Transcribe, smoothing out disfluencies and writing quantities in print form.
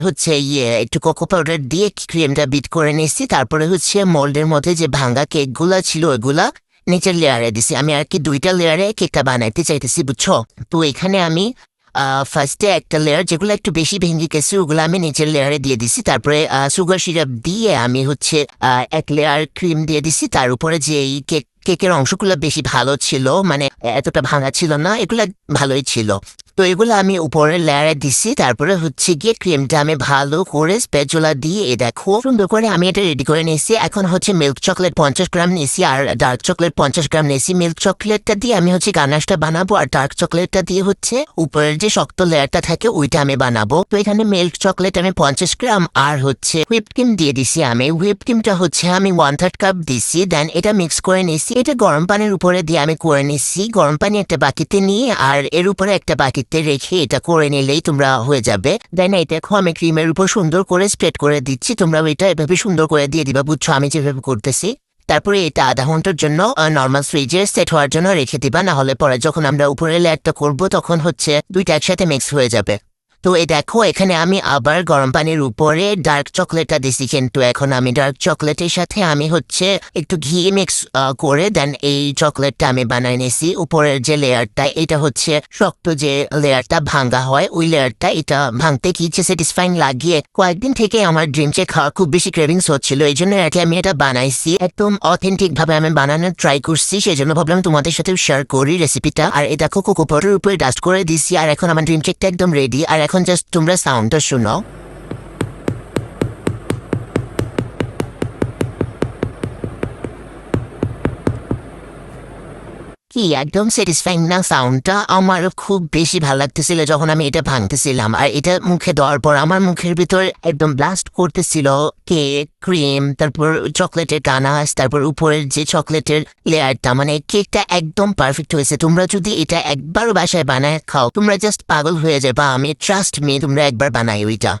হচ্ছে একটু cocoa powder দিয়ে ক্রিমটা বিট করে নিচ্ছি। তারপরে হচ্ছে মোল্ডের মধ্যে যে ভাঙা কেকগুলা ছিল ওইগুলা নিচের লেয়ারে দিছি। আমি আর কি 2টা লেয়ারে কেকটা বানাইতে চাইতেছি, বুঝছো? তো এখানে আমি ফার্স্টে একটা লেয়ার যেগুলো একটু বেশি ভেঙে গেছে ওগুলো আমি নিচের লেয়ারে দিয়ে দিছি। তারপরে সুগার সিরাপ দিয়ে আমি হচ্ছে এক লেয়ার ক্রিম দিয়ে দিছি। তার উপরে যে এই কেকের অংশগুলো বেশি ভালো ছিল, মানে এতটা ভাঙা ছিল না, এগুলা ভালোই ছিল। তো এগুলো আমি উপরের লেয়ারে দিছি। তারপরে হচ্ছে গিয়ে ক্রিমটা আমি ভালো করে স্প্যাচুলা দিয়ে দেখো সুন্দর করে আমি এটা রেডি করে নিয়েছি। এখন হচ্ছে মিল্ক চকলেট 50 গ্রাম নিয়েছি আর ডার্ক চকলেট 50 গ্রাম নিয়েছি। মিল্ক চকলেটটা দিয়ে আমি হচ্ছে গানাশটা বানাবো আর ডার্ক চকলেটটা দিয়ে হচ্ছে উপরের যে শক্ত লেয়ারটা থাকে ওইটা আমি বানাবো। তো এখানে মিল্ক চকলেট আমি 50 গ্রাম আর হচ্ছে হুইপ ক্রিম দিয়ে দিছি। আমি হুইপ ক্রিমটা হচ্ছে আমি 1/3 কাপ দিছি। দেন এটা মিক্স করে নিছি। এটা গরম পানির উপরে দিয়ে আমি করে নিছি। গরম পানি একটা বাকিতে নিয়ে আর এর উপরে একটা বাকিতে রেখে এটা করে নিলেই তোমরা হয়ে যাবে। দেন এটা আমি ক্রিমের উপর সুন্দর করে স্প্রেড করে দিচ্ছি। তোমরা এটা এভাবে সুন্দর করে দিয়ে দিবা, বুঝছো আমি যেভাবে করতেছি। তারপরে এটা আধা ঘন্টার জন্য নর্মাল ফ্রিজে সেট হওয়ার জন্য রেখে দিবা, না হলে পরে যখন আমরা উপরে লেয়ারটা করবো তখন হচ্ছে দুইটা একসাথে মিক্স হয়ে যাবে। তো এই দেখো এখানে আমি আবার গরম পানির উপরে ডার্ক চকলেটটা দিছি, কিন্তু এখন আমি ডার্ক চকলেটের সাথে আমি হচ্ছে একটু ঘি মিক্স করে দেন এই চকলেটটা আমি বানাই নিয়েছি। উপরের যে লেয়ারটা এটা হচ্ছে শক্ত যে লেয়ারটা ভাঙ্গা হয় ওই লেয়ারটা, এটা ভাঙতে কি স্যাটিসফাইং লাগিয়ে কয়েকদিন থেকে আমার ড্রিম কেক খাওয়া খুব বেশি ক্রেভিংস হচ্ছিল। এই জন্য আর কি আমি এটা বানাইছি, একদম অথেন্টিক ভাবে আমি বানানোর ট্রাই করছি। সেই জন্য ভাবলাম তোমাদের সাথে শেয়ার করি রেসিপিটা। আর এটা কোকো পাউডারের উপরে ডাস্ট করে দিছি। আর এখন আমার ড্রিম কেকটা একদম রেডি। আর এখন জাস্ট তোমরা সাউন্ডটা শুনো। কি একদম স্যাটিসফাইং না সাউন্ডটা? আমার খুব বেশি ভালো লাগতেছিল যখন আমি এটা ভাঙতেছিলাম। আর এটা মুখে দেওয়ার পর আমার মুখের ভিতর একদম ব্লাস্ট করতেছিল কেক, ক্রিম, তারপর চকলেটের গানাশ, তারপর উপরের যে চকলেটের লেয়ারটা, মানে কেকটা একদম পারফেক্ট হয়েছে। তোমরা যদি এটা একবারও বাসায় বানায় খাও তোমরা জাস্ট পাগল হয়ে যাবে। আমি ট্রাস্ট মি, তোমরা একবার বানাই ওইটা।